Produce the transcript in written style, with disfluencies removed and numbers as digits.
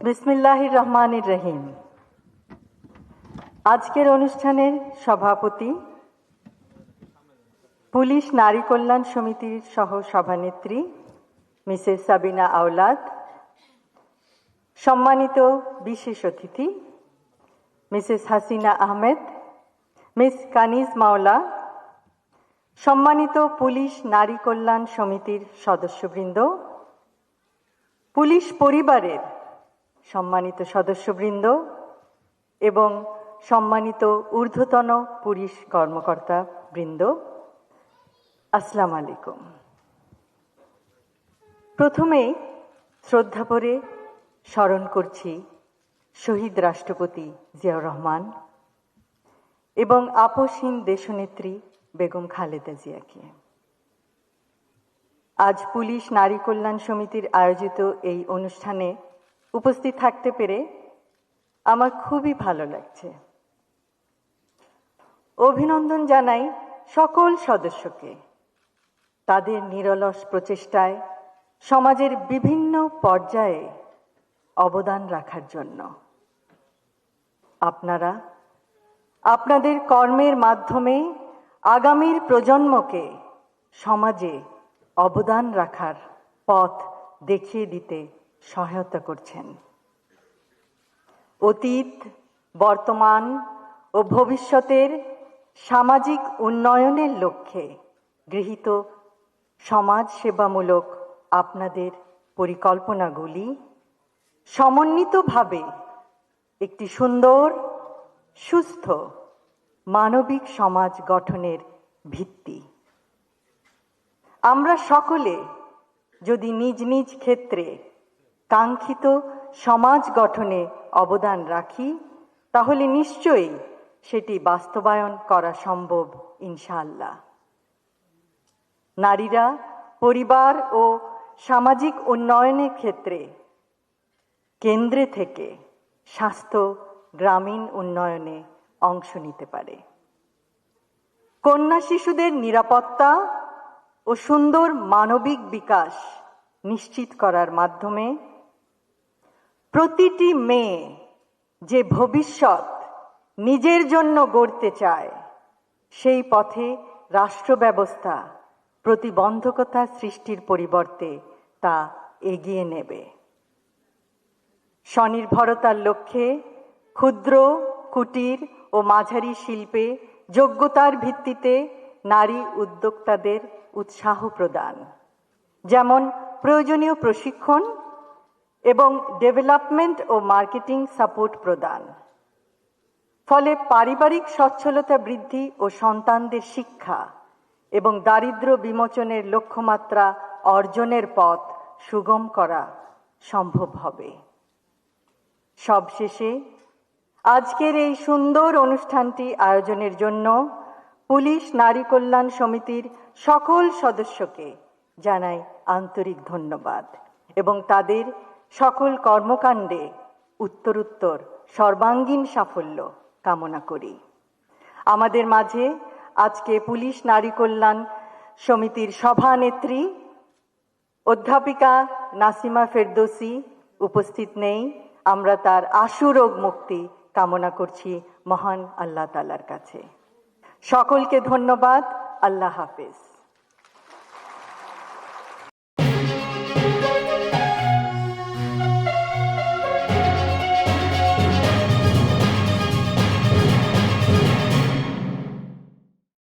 বিসমিল্লাহির রহমানির রহিম। আজকের অনুষ্ঠানের সভাপতি, পুলিশ নারী কল্যাণ সমিতির সহ সভানেত্রী মিসেস সাবিনা আওলাদ, সম্মানিত বিশেষ অতিথি মিসেস হাসিনা আহমেদ, মিস কানিজ মাওলা, সম্মানিত পুলিশ নারী কল্যাণ সমিতির সদস্যবৃন্দ, পুলিশ পরিবারের সম্মানিত সদস্যবৃন্দ এবং সম্মানিত ঊর্ধ্বতন পুলিশ কর্মকর্তা বৃন্দ, আসসালামু আলাইকুম। প্রথমেই শ্রদ্ধা ভরে স্মরণ করছি শহীদ রাষ্ট্রপতি জিয়াউর রহমান এবং আপসহীন দেশনেত্রী বেগম খালেদা জিয়াকে। আজ পুলিশ নারী কল্যাণ সমিতির আয়োজিত এই অনুষ্ঠানে উপস্থিত থাকতে পেরে আমার খুবই ভালো লাগছে। অভিনন্দন জানাই সকল সদস্যকে তাদের নিরলস প্রচেষ্টায় সমাজের বিভিন্ন পর্যায়ে অবদান রাখার জন্য। আপনারা আপনাদের কর্মের মাধ্যমে আগামীর প্রজন্মকে সমাজে অবদান রাখার পথ দেখিয়ে দিতে সহায়তা করছেন। অতীত, বর্তমান ও ভবিষ্যতের সামাজিক উন্নয়নের লক্ষ্যে গৃহীত সমাজ সেবামূলক আপনাদের পরিকল্পনাগুলি সমন্বিতভাবে একটি সুন্দর, সুস্থ, মানবিক সমাজ গঠনের ভিত্তি। আমরা সকলে যদি নিজ নিজ ক্ষেত্রে কাঙ্ক্ষিত সমাজ গঠনে অবদান রাখি, তাহলে নিশ্চয়ই সেটি বাস্তবায়ন করা সম্ভব ইনশাআল্লাহ। নারীরা পরিবার ও সামাজিক উন্নয়নের ক্ষেত্রে কেন্দ্রে থেকে স্বাস্থ্য, গ্রামীণ উন্নয়নে অংশ নিতে পারে। কন্যা শিশুদের নিরাপত্তা ও সুন্দর মানবিক বিকাশ নিশ্চিত করার মাধ্যমে প্রতিটি মেয়ে যে ভবিষ্যৎ নিজের জন্য গড়তে চায়, সেই পথে রাষ্ট্র ব্যবস্থা প্রতিবন্ধকতা সৃষ্টির পরিবর্তে তা এগিয়ে নেবে। স্বনির্ভরতার লক্ষ্যে ক্ষুদ্র, কুটির ও মাঝারি শিল্পে যোগ্যতার ভিত্তিতে নারী উদ্যোক্তাদের উৎসাহ প্রদান, যেমন প্রয়োজনীয় প্রশিক্ষণ এবং ডেভেলপমেন্ট ও মার্কেটিং সাপোর্ট প্রদান। ফলে পারিবারিক সচ্ছলতা বৃদ্ধি ও সন্তানদের শিক্ষা এবং দারিদ্র্য বিমোচনের লক্ষ্যমাত্রা অর্জনের পথ সুগম করা সম্ভব হবে। সবশেষে আজকের এই সুন্দর অনুষ্ঠানটি আয়োজনের জন্য পুলিশ নারী কল্যাণ সমিতির সকল সদস্যকে জানাই আন্তরিক ধন্যবাদ এবং তাদের সকল কর্মকাণ্ডে উত্তরোত্তর সর্বাঙ্গীন সাফল্য কামনা করি। আমাদের মাঝে আজকে পুলিশ নারী কল্যাণ সমিতির সভানেত্রী অধ্যাপিকা নাসিমা ফেরদৌসী উপস্থিত নেই। আমরা তার আশু রোগ মুক্তি কামনা করছি মহান আল্লাহ তাআলার কাছে। সকলকে ধন্যবাদ। আল্লাহ হাফেজ।